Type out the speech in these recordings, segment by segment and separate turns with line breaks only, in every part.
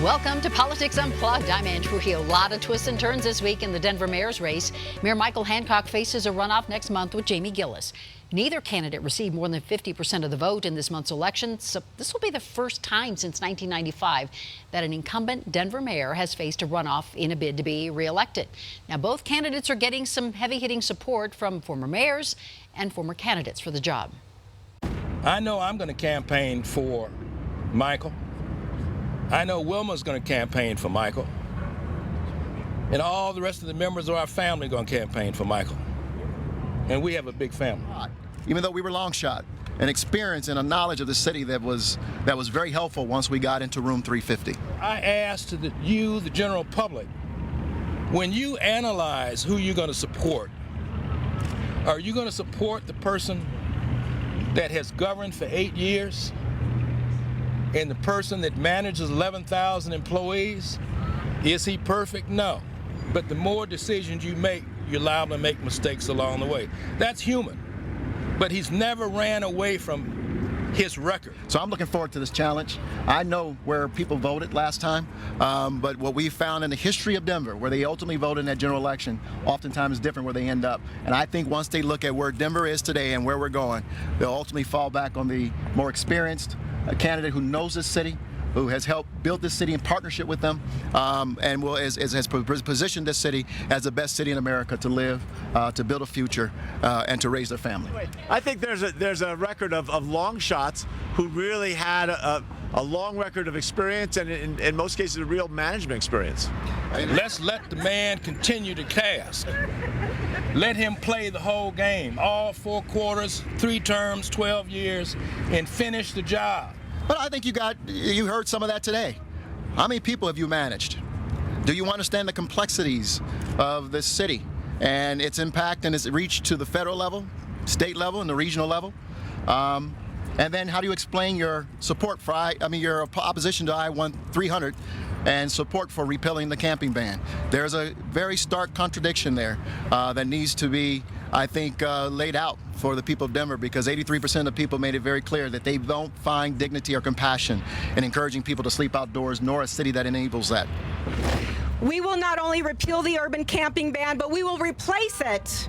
Welcome to Politics Unplugged. I'm Ann Trujillo. A lot of twists and turns this week in the Denver mayor's race. Mayor Michael Hancock faces a runoff next month with Jamie Giellis. Neither candidate received more than 50% of the vote in this month's election, so this will be the first time since 1995 that an incumbent Denver mayor has faced a runoff in a bid to be reelected. Now, both candidates are getting some heavy-hitting support from former mayors and former candidates for the job.
I know I'm going to campaign for Michael. I know Wilma's going to campaign for Michael. And all the rest of the members of our family are going to campaign for Michael. And we have a big family.
Even though we were long shot, an experience and a knowledge of the city that was very helpful once we got into room 350.
I asked you, the general public, when you analyze who you're going to support, are you going to support the person that has governed for 8 years and the person that manages 11,000 employees? Is he perfect? No. But the more decisions you make, you're liable to make mistakes along the way. That's human. But he's never ran away from his record.
So I'm looking forward to this challenge. I know where people voted last time, but what we found in the history of Denver, where they ultimately voted in that general election, oftentimes is different where they end up. And I think once they look at where Denver is today and where we're going, they'll ultimately fall back on the more experienced candidate who knows this city, who has helped build this city in partnership with them, and has positioned this city as the best city in America to live, to build a future, and to raise their family.
I think there's a record of long shots who really had a long record of experience and in most cases a real management experience.
Let's let the man continue to cast. Let him play the whole game, all 4 quarters, 3 terms, 12 years, and finish the job.
But I think you heard some of that today. How many people have you managed? Do you understand the complexities of this city and its impact and its reach to the federal level, state level, and the regional level? And then how do you explain your support for your opposition to I-300 and support for repealing the camping ban? There's a very stark contradiction there that needs to be, I think, laid out for the people of Denver, because 83% of people made it very clear that they don't find dignity or compassion in encouraging people to sleep outdoors, nor a city that enables that.
We will not only repeal the urban camping ban, but we will replace it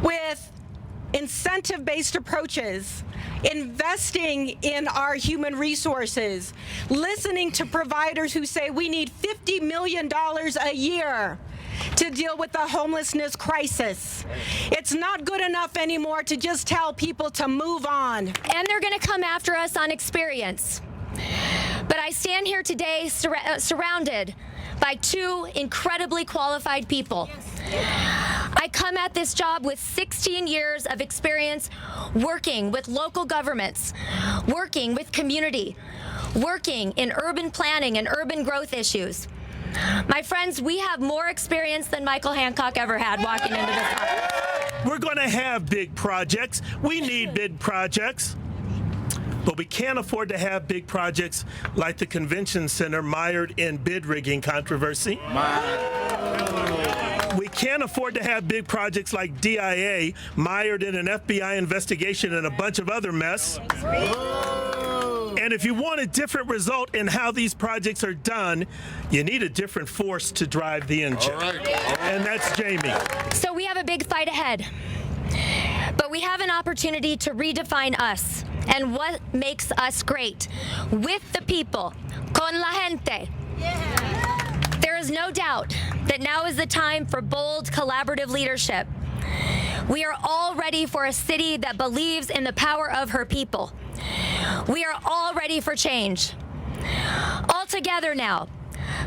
with incentive-based approaches, investing in our human resources, listening to providers who say we need $50 million a year to deal with the homelessness crisis. It's not good enough anymore to just tell people to move on.
And they're going to come after us on experience. But I stand here today surrounded by 2 incredibly qualified people. I come at this job with 16 years of experience working with local governments, working with community, working in urban planning and urban growth issues. My friends, we have more experience than Michael Hancock ever had walking into this office.
We're going to have big projects. We need big projects. But we can't afford to have big projects like the convention center mired in bid rigging controversy. We can't afford to have big projects like DIA mired in an FBI investigation and a bunch of other mess. And if you want a different result in how these projects are done, you need a different force to drive the engine. All right. And that's Jamie.
So we have a big fight ahead. But we have an opportunity to redefine us and what makes us great. With the people, con la gente. Yeah. There is no doubt that now is the time for bold, collaborative leadership. We are all ready for a city that believes in the power of her people. We are all ready for change. All together now,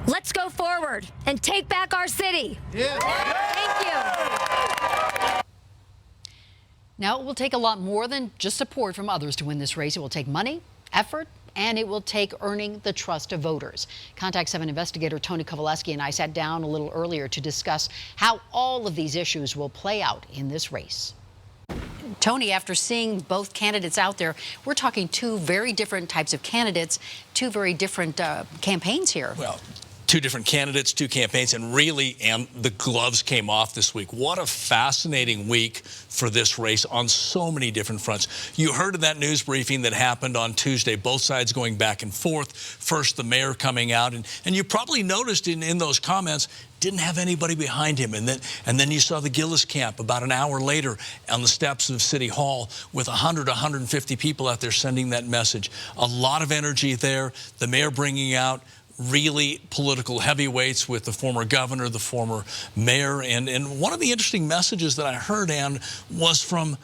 let's go forward and take back our city. Yeah. Thank you.
Now, it will take a lot more than just support from others to win this race. It will take money, effort, and it will take earning the trust of voters. Contact 7 investigator Tony Kowaleski and I sat down a little earlier to discuss how all of these issues will play out in this race. Tony, after seeing both candidates out there, we're talking 2 very different types of candidates, 2 very different campaigns here.
Well,
two different candidates, two campaigns, and the gloves came off this week. What a fascinating week for this race on so many different fronts. You heard of that news briefing that happened on Tuesday, both sides going back and forth. First, the mayor coming out, and you probably noticed in those comments, didn't have anybody behind him. And then you saw the Giellis camp about an hour later on the steps of City Hall with 100, 150 people out there sending that message. A lot of energy there. The mayor bringing out really political heavyweights with the former governor, the former mayor. And one of the interesting messages that I heard, Ann, was from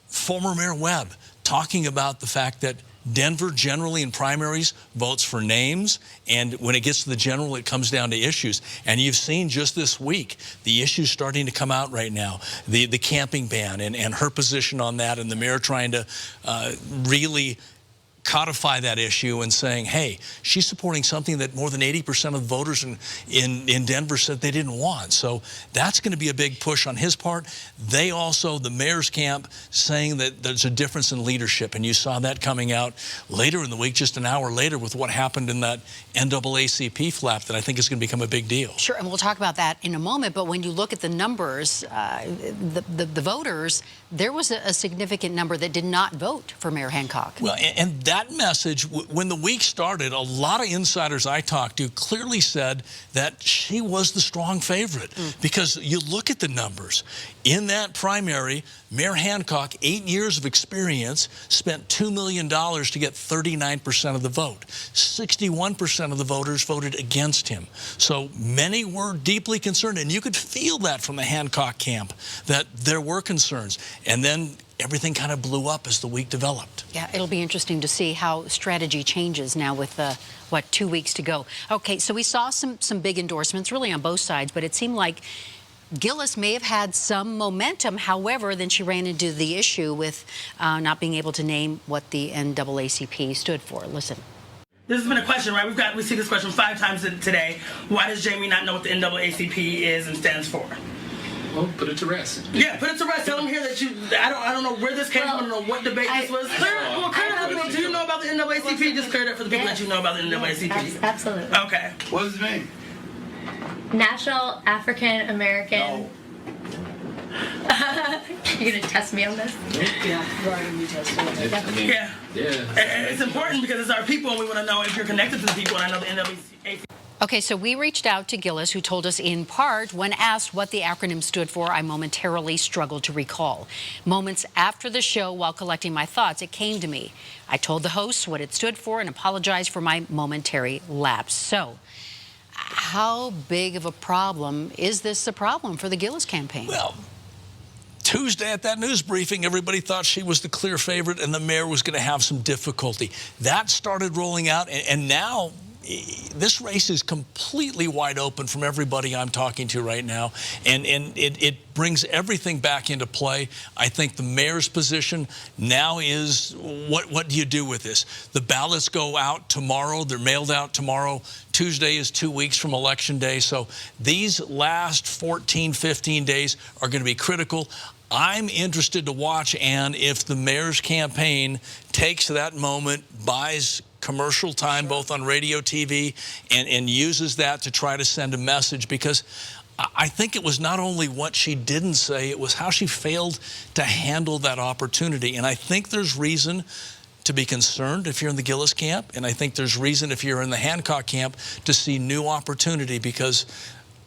former Mayor Webb talking about the fact that Denver generally in primaries votes for names, and when it gets to the general, it comes down to issues. And you've seen just this week the issues starting to come out right now, the camping ban and her position on that, and the mayor trying to really codify that issue and saying, hey, she's supporting something that more than 80% of the voters in Denver said they didn't want. So that's going to be a big push on his part. They also, the mayor's camp, saying that there's a difference in leadership. And you saw that coming out later in the week, just an hour later, with what happened in that NAACP flap that I think is going to become a big deal. Sure,
and we'll talk about that in a moment. But when you look at the numbers, the voters, there was a significant number that did not vote for Mayor Hancock.
Well, and that message, when the week started, a lot of insiders I talked to clearly said that she was the strong favorite. Because you look at the numbers. In that primary, Mayor Hancock, 8 years of experience, spent $2 million to get 39% of the vote. 61% of the voters voted against him. So many were deeply concerned, and you could feel that from the Hancock camp, that there were concerns. And then everything kind of blew up as the week developed.
Yeah, it'll be interesting to see how strategy changes now with, 2 weeks to go. Okay, so we saw some big endorsements, really on both sides, but it seemed like Giellis may have had some momentum. However, then she ran into the issue with not being able to name what the NAACP stood for. Listen.
This has been a question, right? We see this question 5 times today. Why does Jamie not know what the NAACP is and stands for?
Well, put it to rest.
Yeah, put it to rest. Tell them here that I don't know where this came from. I don't know what debate this was. Clear it. Do you know about the NAACP? Just clear it up for the people that you know about the NAACP.
Absolutely.
Okay.
What is his name?
National African American.
No.
You're gonna test me on this?
Yeah. Yeah. It's important because it's our people, and we want to know if you're connected to the people. And I know the NAACP.
Okay, so we reached out to Giellis, who told us in part, when asked what the acronym stood for, I momentarily struggled to recall. Moments after the show, while collecting my thoughts, it came to me. I told the hosts what it stood for and apologized for my momentary lapse. So, how big of a problem is this a problem for the Giellis campaign?
Well, Tuesday at that news briefing, everybody thought she was the clear favorite and the mayor was going to have some difficulty. That started rolling out, and now this race is completely wide open from everybody I'm talking to right now, and it brings everything back into play. I think the mayor's position now is, what do you do with this? The ballots go out tomorrow. They're mailed out tomorrow. Tuesday is 2 weeks from Election Day. So these last 14, 15 days are going to be critical. I'm interested to watch, Ann, if the mayor's campaign takes that moment, buys commercial time both on radio, TV, and uses that to try to send a message, because I think it was not only what she didn't say, it was how she failed to handle that opportunity. And I think there's reason to be concerned if you're in the Giellis camp, and I think there's reason if you're in the Hancock camp to see new opportunity, because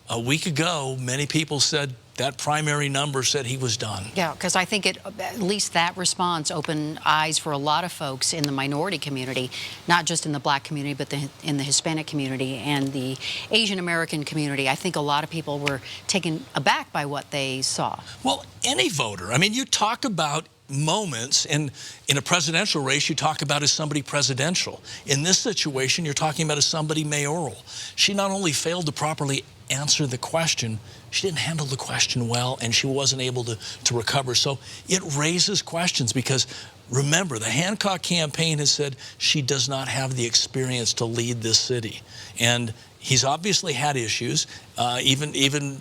a week ago, many people said that primary number said he was done.
Yeah, because I think at least that response opened eyes for a lot of folks in the minority community, not just in the black community, but in the Hispanic community and the Asian American community. I think a lot of people were taken aback by what they saw.
Well, any voter. I mean, you talk about moments, and in a presidential race, you talk about as somebody presidential. In this situation, you're talking about as somebody mayoral. She not only failed to properly answer the question, she didn't handle the question well, and she wasn't able to recover. So it raises questions, because remember, the Hancock campaign has said she does not have the experience to lead this city. And he's obviously had issues. Even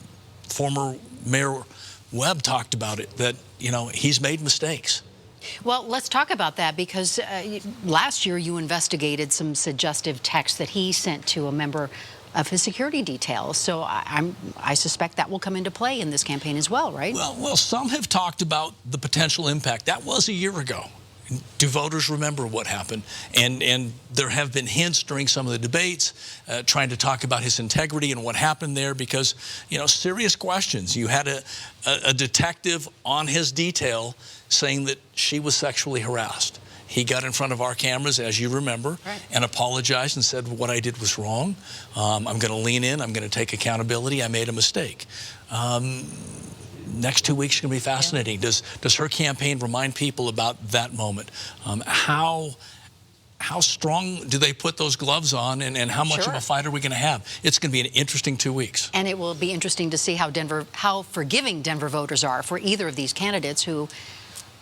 former Mayor Webb talked about it, that, you know, he's made mistakes.
Well, let's talk about that, because last year you investigated some suggestive text that he sent to a member of his security details. So I suspect that will come into play in this campaign as well, right?
Well, some have talked about the potential impact. That was a year ago. Do voters remember what happened? And there have been hints during some of the debates trying to talk about his integrity and what happened there because, you know, serious questions. You had a detective on his detail saying that she was sexually harassed. He got in front of our cameras, as you remember, and apologized and said, what I did was wrong. I'm going to lean in. I'm going to take accountability. I made a mistake. Next 2 weeks are going to be fascinating. Does her campaign remind people about that moment? How strong do they put those gloves on, and how much of a fight are we going to have? It's going to be an interesting 2 weeks.
And it will be interesting to see how forgiving Denver voters are for either of these candidates who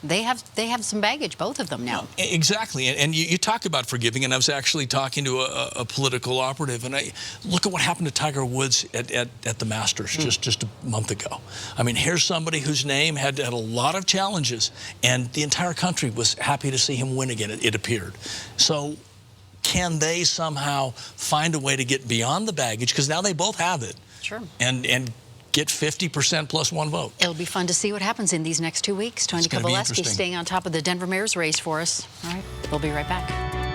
they have some baggage, both of them now.
Exactly, and you talk about forgiving, and I was actually talking to a political operative, and I look at what happened to Tiger Woods at the Masters just a month ago. I mean, here's somebody whose name had a lot of challenges, and the entire country was happy to see him win again, it appeared. So can they somehow find a way to get beyond the baggage, because now they both have it, and get 50% plus one vote.
It'll be fun to see what happens in these next 2 weeks. Tony Kowaleski staying on top of the Denver mayor's race for us. All right, we'll be right back.